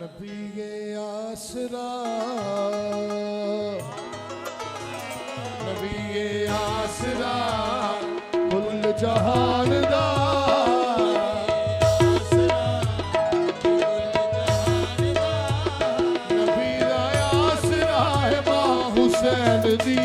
नबी आसरा नबी आसरा कुल जहान दा नबी दा आसरा है मां हुसैन दी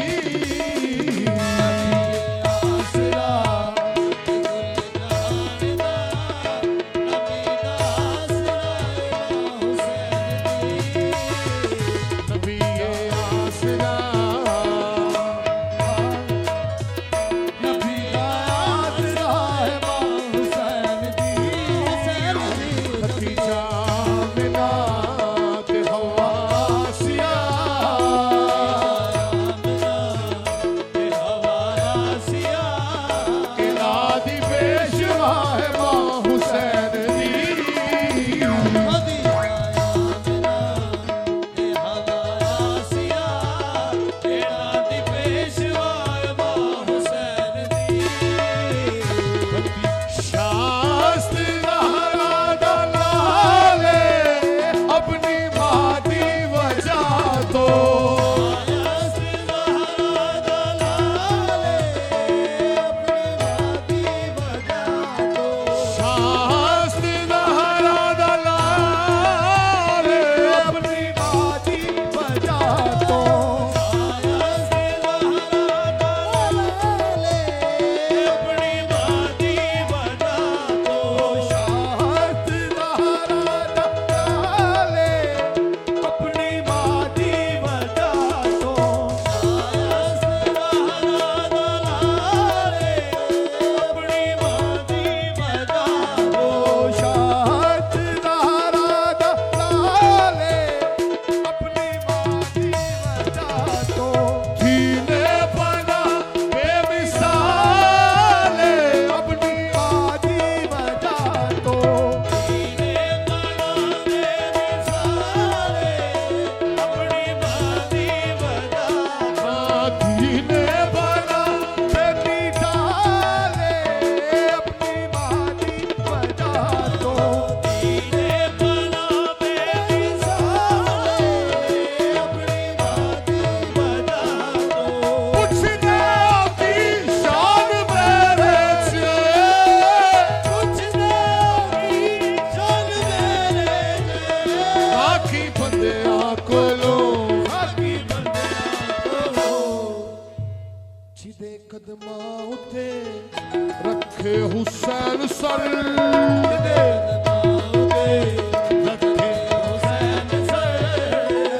रखे हुसैन सर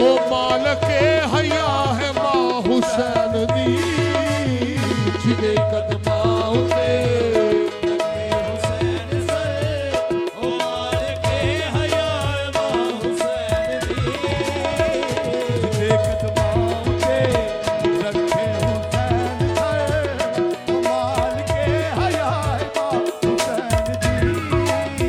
ओ मालके हया है मां हुसैन दी जिदे कदमां उते रखे हुसैन सर ओ मालके हया है मां हुसैन दी जिदे कदमां उते रखे हुसैन सर ओ मालके हया है मां हुसैन दी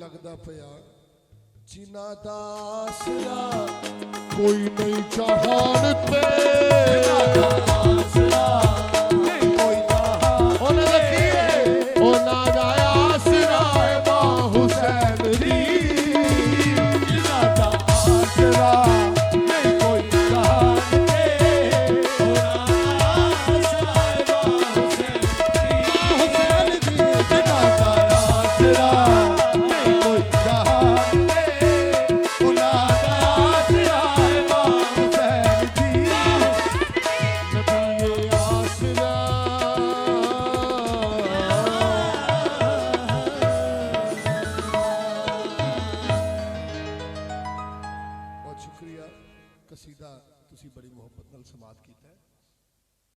लगदा पिया जिन्हां दा आसरा कोई नहीं जहान ते आसरा नहीं कोई जहान उन्हां दा की है उन्हां दा आसरा है मां हुसैन दी जिन्हां दा आसरा नहीं कोई जहान ते उन्हां दा आसरा है मां हुसैन दी जिन्हां दा आसरा नहीं कोई जहान ते उन्हां दा आसरा है मां हुसैन दी नबी आसरा बहुत शुक्रिया कसीदा तुसी बड़ी मोहब्बत नाल समात कीता है।